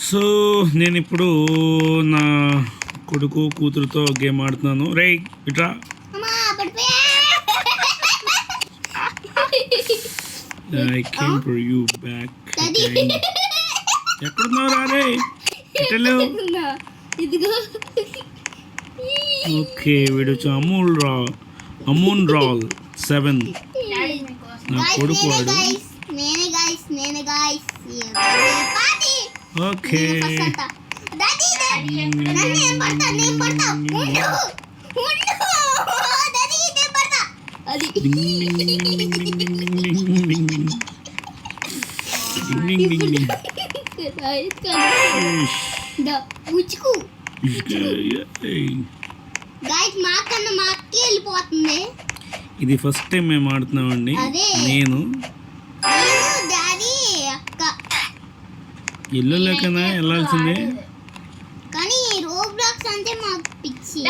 So నేను ఇప్పుడు నా కొడుకు కూతురుతో గేమ్ ఆడుతున్నాను. రే ఇట్రా. I came for you back again. ఎక్కడున్నావు రే? ఎట్టలేవు? ఓకే వీడు వచ్చి అమూన్ రాల్ 7 నా కొడుకు వాడు. ఓకే ఇది ఫస్ట్ టైం మేము ఆడుతున్నామండి. నేను ఇల్లు లేకనా వెళ్ళాల్సిందే, కానీ రోబ్లాక్స్ అంటే మాకు పిచ్చి.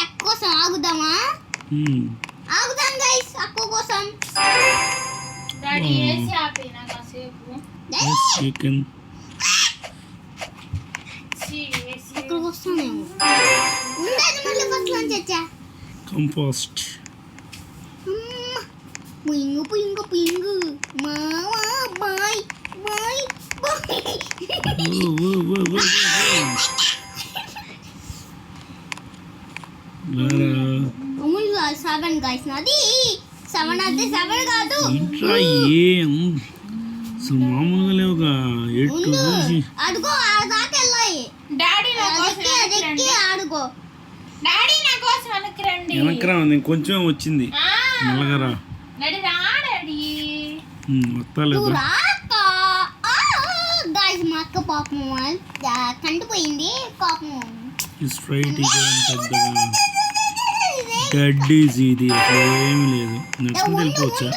అక్క కోసం ఆగుదామా? ఆగుదాం గైస్ అక్క కోసం. కంపోస్ట్ పుయింగు పుయింగు పుయింగు మావా bye bye bye. Amul 7 guys నాది 7 అయితే 7 కాదు. ఇంట్రా అసలు మామూలుగా లేవుగా. అడుగో ఆడదాకా వెళ్ళాయి. డాడీ నా కోసం అదెక్కి ఆడుకో. డాడీ నా కోసం వెనక్కి వెనక్రా నేను కొంచెం వచ్చింది మెల్లగరా. డాడీ రా డాడీ వస్తలేదు. గైస్ మా అక్క పాపం కంటిపోయింది పాపం. స్ట్రైట్ పెద్దగా గడ్డీస్ ఇది అసలు ఏమి లేదు. నడుచుకుంటూ వెళ్ళిపోవచ్చా?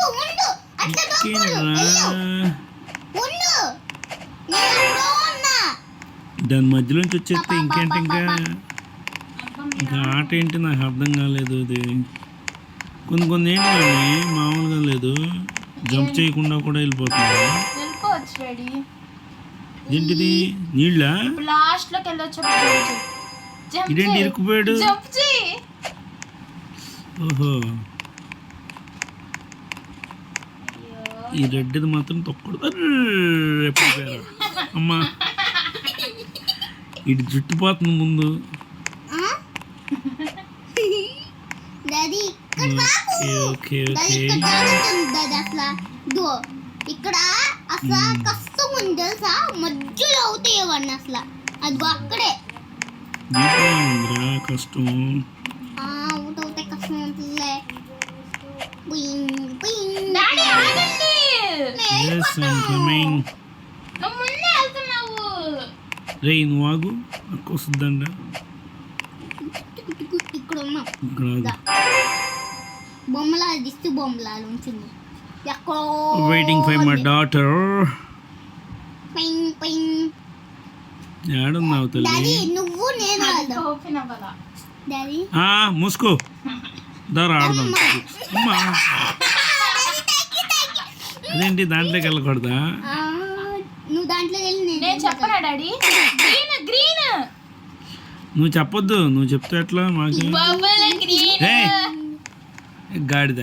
దాని మధ్యలోంచి వచ్చేస్తే ఇంకేంటి ఇంకా ఆట ఏంటి నాకు అర్థం కాలేదు. ఇది కొన్ని ఏంటి కానీ మామూలుగా లేదు, జంప్ చేయకుండా కూడా వెళ్ళిపోతుంది. ఏంటిది నీళ్ళ ఇదేంటి ఇరుక్కుపోయాడు? ఓహో ఈ రెడ్డిది మాత్రం తొక్కడు. అమ్మా ఇటు జుట్టుపోతుంది ముందు. ఇక్కడ అసలు కష్టం ఉంది తెలుసా, మధ్యలో అవుతాయి అవన్నీ అసలు. అది అక్కడే కష్టం అవుతాయి కష్టం అవుతుందిలే. రే నువ్వు ఆగు, అక్క వస్తుందండ. ఇక్కడ ఉన్నా బొమ్మలా దిస్తూ బొమ్మలా ఉంచింది. Waiting for my daughter. ఏడున్నావు తల్లి? నువ్వు నేను మూసుకో దారా ఆడదాం. అమ్మా అదేంటి దాంట్లోకి వెళ్ళకూడదా? నువ్వు దాంట్లో చెప్పరా డాడీ? నువ్వు చెప్పొద్దు, నువ్వు చెప్తే ఎట్లా మాకు గాడిద.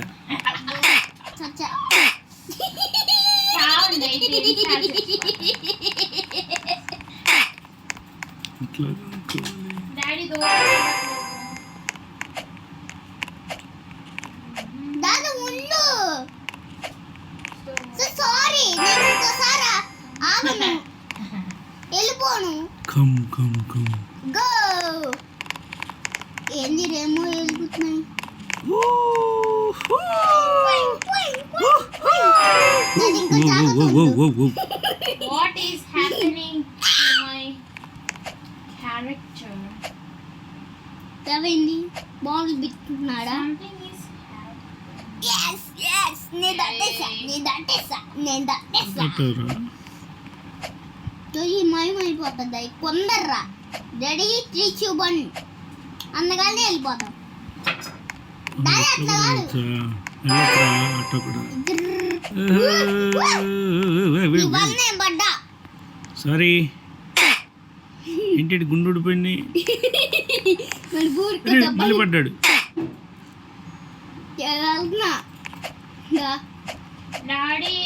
Come come come go. ఏంది రేమో వెళ్ళిపోతున్నాయి. What is happening to my character? ఏమైంది? బాంబులు బిట్టుకున్నాడా? మాయమైపోతుంది కొందర్రా. రెడీ 3 2 1 అందగానే వెళ్ళిపోతాం. అట్లా కూడా ఇవాళ నేను పడ్డా. సారీ ఏంటి గుండు ఊడిపోయింది. మరి బూడికి అరే, దెబ్బలు మళ్ళీ పడ్డాడు. వెళ్తున్నా. దా. డాడీ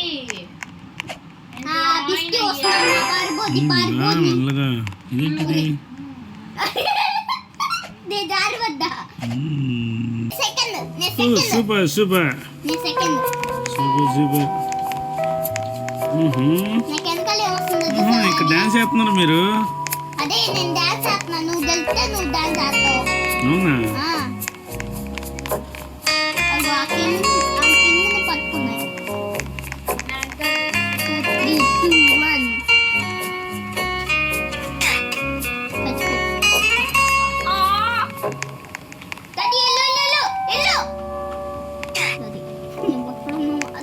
పిచ్చి వస్తున్నా. పారిపోద్ది పారిపోద్ది. నల్లగా ఇదేంటిది. నేను దారి వద్దా. సెకండ్ నేను ఓ, సెకండ్ సూపర్ సూపర్ నేను సెకండ్. Super super. నాకు వెనకాల ఏమొస్తుందో ఇక్కడ డాన్స్ చేస్తున్నారు మీరు. అదే నేను డాన్స్ చేస్తున్నా. నువ్వు గెలిస్తే నువ్వు డాన్స్ చేస్తావు. అవునా అదిగో ఆ కిందని పట్టుకున్నాయి. 2, 3, 2, 1 దాది ఎల్లు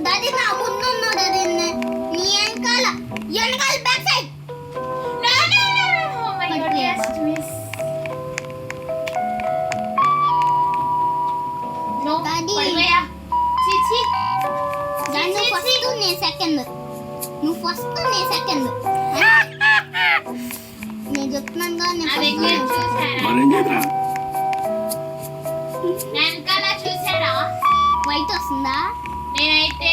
దాది నా ముందు ఉన్నాడు. అది నీ వెనకాల బ్యాక్ సైడ్. Daddy. దాన్ని ఫస్ట్ నేను సెకండ్. నువ్వు ఫస్ట్ నేను సెకండ్. నేను చెప్తున్నాను కదా నేను మరేం చేద్దాం. చూసారా వైట్ వస్తుందా. నేనైతే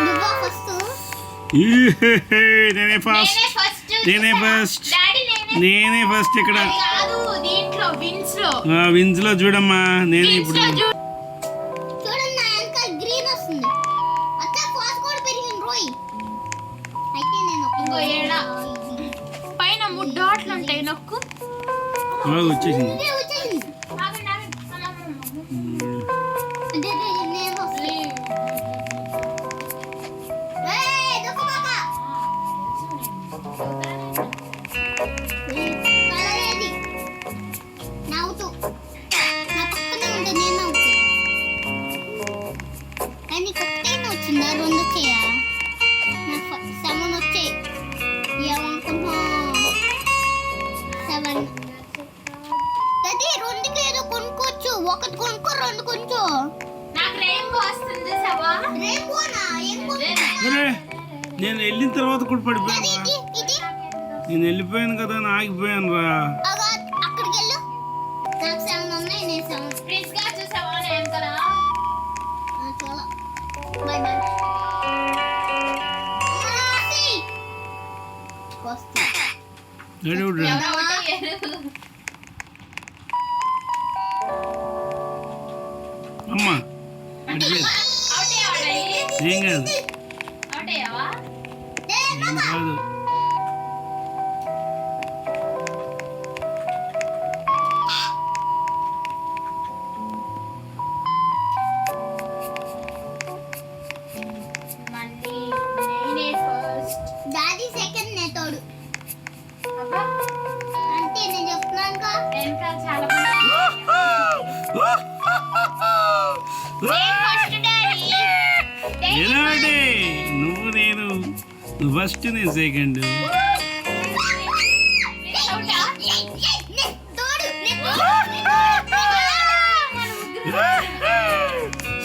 నువ్వా ఫస్ట్. నేనే ఫస్ట్ నేనే ఫస్ట్ డాడీ నేనే ఫస్ట్ ఇక్కడ కాదు దీంట్లో విన్స్ లో విన్స్ లో చూడమ్మా. నేనే ఇప్పుడు చూడండి నా వెనకాల గ్రీన్ వస్తుంది. అత్త ఫాస్ట్ కూడా పెరిగింది రోయ్. అయితే నేను ఇంకో ఏడా పైన 3 డాట్లు ఉంటాయి. నొక్కు వచ్చేసింది. ఇదే వచ్చేసింది. అదే నేను వస్తుంది. ఏయ్ దొక్కబాక. కలర్ ఏది. నవ్వుతూ నా పక్కనే ఉంటే నేను నవ్వుతాయి. కానీ ఒకటేనా వచ్చిందా 2 వచ్చాయా. నా 7 వచ్చాయి. ఏమనుకుంటున్నా 7. అది 2కి ఏదో కొనుక్కోవచ్చు. 1 కొనుక్కో 2 కొనుక్కో. నాకు రెయిన్బో వస్తుంది సవా రెయిన్బోనా ఏం అరే నేను వెళ్ళిన తర్వాత కూడా పడిపోయాను రా. ఇది ఇది నేను వెళ్ళిపోయాను కదా అని ఆగిపోయాను రా. అగా అక్కడికి వెళ్ళు. నాకు 7 ఉన్నాయి. నేను 7 ప్లీజ్ గా చూసావా నేను కదా చాలా బై బై. వస్తా. నడువురా. అమ్మా పడిపోయింది. ఏం కాదు ఏం కాదు. డాడీ సెకండ్ నే తోడు. అంటే నేను చెప్తున్నాను కదా. చాలా ఏనాడే నువ్వు నేను నువ్వు ఫస్ట్ నేను సెకండ్.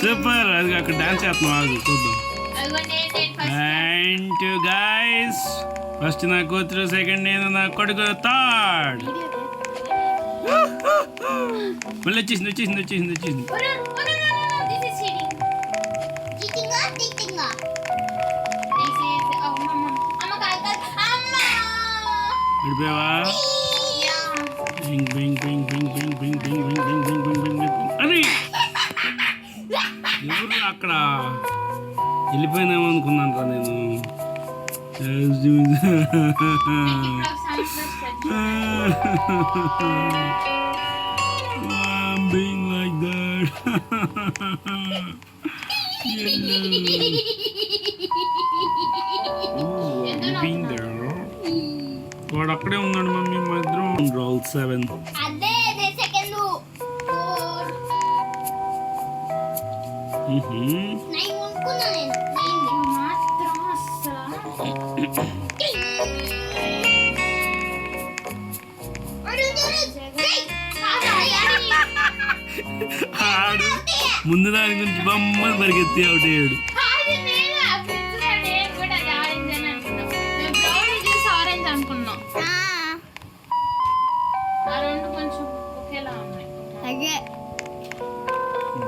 సూపర్. అది అక్కడ డాన్స్ చేస్తున్నావు. ఆగు చూద్దాం. అండ్ గైస్ ఫస్ట్ నా కూతురు, సెకండ్ నేను, నా కొడుకు థర్డ్. మళ్ళీ వచ్చేసింది వచ్చేసింది వచ్చేసింది వచ్చేసింది. చీటింగా టీటింగా. పడిపోయావా? పింగ్ పింగ్ పింగ్ పింగ్ పింగ్ పింగ్ పింగ్ పింగ్ పింగ్ పింగ్ పింగ్ పింగ్ పింగ్. అరే ఎవరు అక్కడ వెళ్ళిపోయినామో అనుకున్నాను రా నేను. I'm being like that. Being there. వాడు అక్కడే ఉన్నాడు మమ్మీ. మా ఇద్దరం రోల్ 7. అదే నేను సెకండ్ 4 9 కొనుక్కున్నా నేను. 9 మాత్రం అసలు ఆడు ముందు దాని గురించి బొమ్మని పరిగెత్తి అవుట్ అయ్యాడు.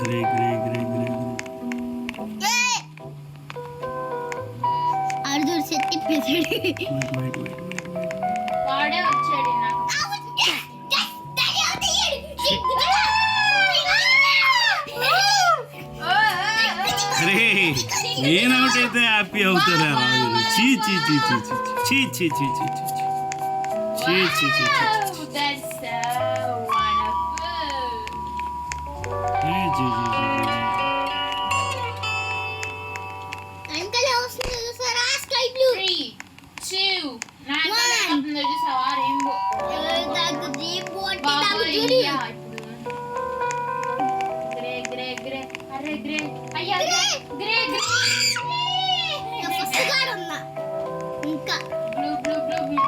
గ్రే గ్రే గ్రే గ్రే అర్జున్ శక్తి పెద్దది. వాడే వచ్చాడు నాకు. అరే నేను అవుట్ అయితే హ్యాపీ అవుతారా రాజు? చీ చీ చీ చీ చీ చీ చీ చీ చీ చీ చీ చీ చీ Wow, that's so wonderful. చీ చీ చీ చీ అంకల్ వస్తుంది చూసారా స్కై బ్లూ. 3, 2, నాకు వస్తుందో చూసావా రెయిన్బో. నాకు రేంబో అంటే బాబోయ్, నాకు చూడు. యా, ఇప్పుడు గ్రే గ్రే గ్రే అరే గ్రే అయ్యా గ్రే గ్రే గ్రే నేను ఫస్ట్ గాడు ఉన్నా. ఇంకా blue blue blue blue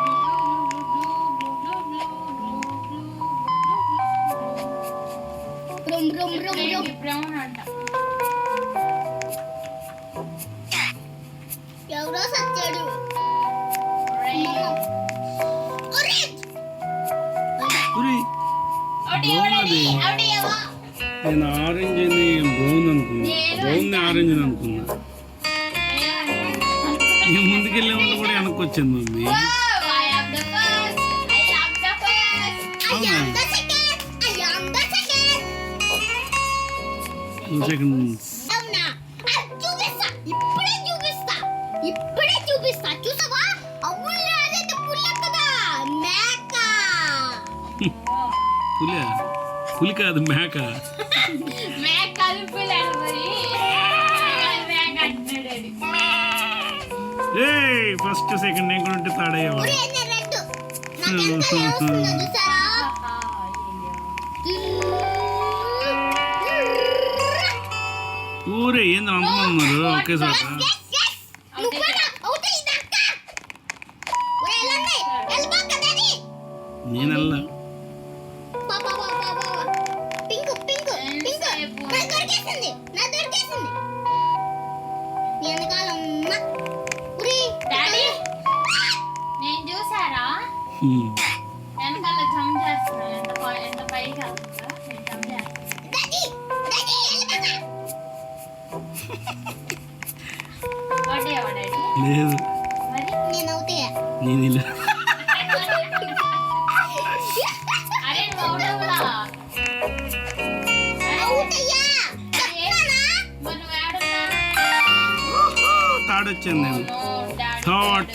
room room room room. Brown అంట. ఎవరో సచ్చాడు. ఆరెంజ్. ఒరేయ్, బాగున్నది. నేను ఆరెంజ్ అని బ్రౌన్ అనుకున్నా, బ్రౌన్ ఆరెంజ్ అని అనుకున్నా. నేను ముందుకెళ్ళే వాళ్ళు కూడా వెనక్కి వచ్చింది మమ్మీ. అవునా? 2 seconds. అవునా? అది చూపిస్తా. ఇప్పుడే చూపిస్తా. చూసావా? అవును అదైతే పుల్ల కదా. మేక. పులి కాదు మేక. ఫస్ట్ సెకండ్ నేను కూడా ఉంటే తాడయ్యేవాడు. ఒరేయ్, నేను రెడ్. నాకు ఎంత వస్తుందో చూసారా? ఊరే ఏంది అంతమంది ఉన్నారు ఒకే చోట. నేను వెళ్ళా. నేను చూసారా వెనకాల జంప్ చేస్తున్నాను. ఎంత పైకి వెళ్తుందా నేను జంప్ చేస్తాను. డాడీ లేదు మరి నేను ఇలా అరే నోడవలా తాడొచ్చాను నేను. థర్డ్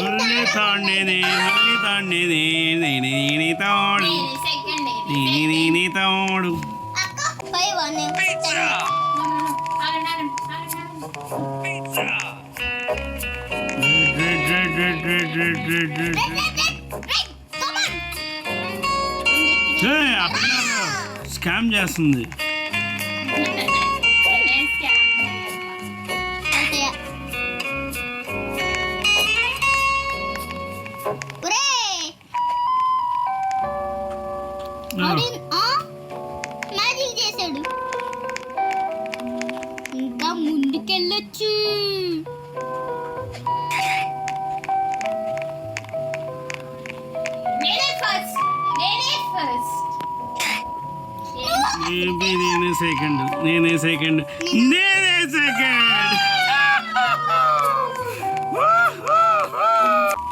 మళ్ళీ తాడు నేనే తాడు నేనే తాడు. స్కామ్ చేస్తుంది. మ్యాజిక్ చేశాడు. ఇంకా ముందుకెళ్ళొచ్చు. నేనే సెకండ్.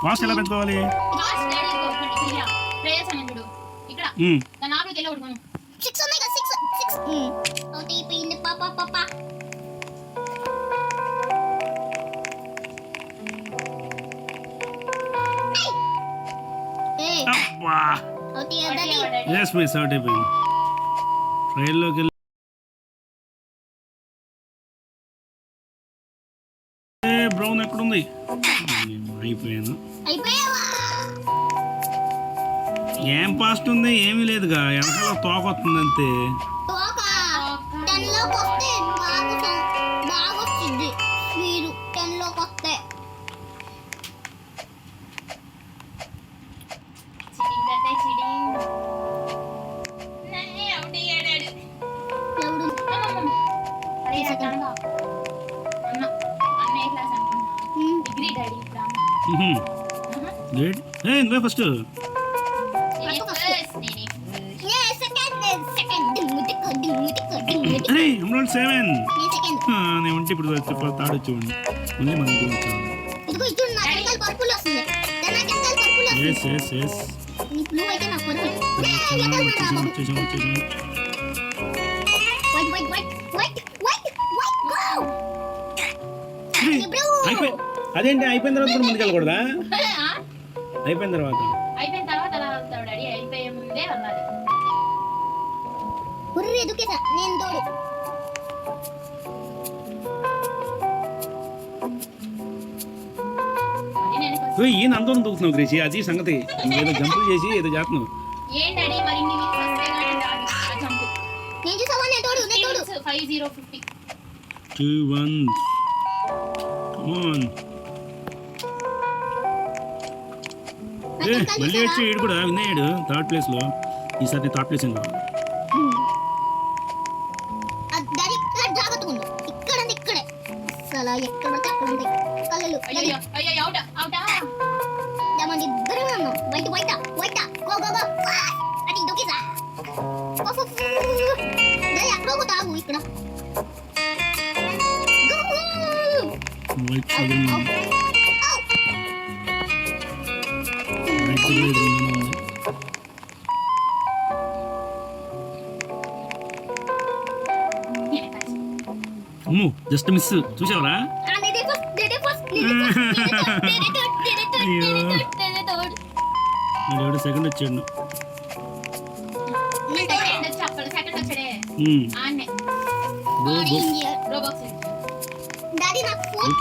వాష్ ఎలా పెట్టుకోవాలి? ఎస్ మిస్ అవుట్ అయిపోయింది. ట్రైల్లోకి వెళ్ళి బ్రౌన్ ఎక్కడుంది? అయిపోయాను. ఏం పాస్ట్ ఉంది? ఏమీ లేదుగా, వెనకాల తోక వస్తుంది అంతే. గుడ్ ఏ నువ్వే ఫస్ట్ అరే అమ్మ 7 నేను ఉంటే ఇప్పుడు తాడు వచ్చేవాడిని మళ్ళీ మన ఇంటికి వచ్చాను ఎస్ ఎస్ ఎస్ వచ్చేసాం అదేంటి అయిపోయిన తర్వాత కూడా ముందుకెళ్ళకూడదా అయిపోయిన తర్వాత అలా వెళ్తాడు డాడీ అయిపోయే ముందే అన్నది నేను తోడు ఈయన అందరం దూకుతున్నావు గ్రేసి అది సంగతి ఏదో జంపులు చేసి ఏదో చేస్తున్నావు ఏం డాడీ మరి నీ ఫస్ట్ జంప్ నేను చూసావా నేను తోడు 5050 2 1 come on మళ్ళీ వచ్చి ఈడు కూడా విన్నాడు థర్డ్ ప్లేస్ లో ఈసారి థర్డ్ ప్లేస్ ఏం కావాలి ఇక్కడే అసలు ఎక్కడ పడితే అక్కడ ఉంటాయి కళ్ళు అయ్యో అవుటా మనం ఇద్దరు ఉన్నాం బయట గో అది దొక్కిసా ఎక్కడో ఒక తాగు ఇక్కడ వైట్ సగం వైట్ సగం అమ్మో జస్ట్ మిస్ చూసావరా ఎవడో సెకండ్ వచ్చాడు సెకండ్ వచ్చాడే డాడీ నాకు ఫోన్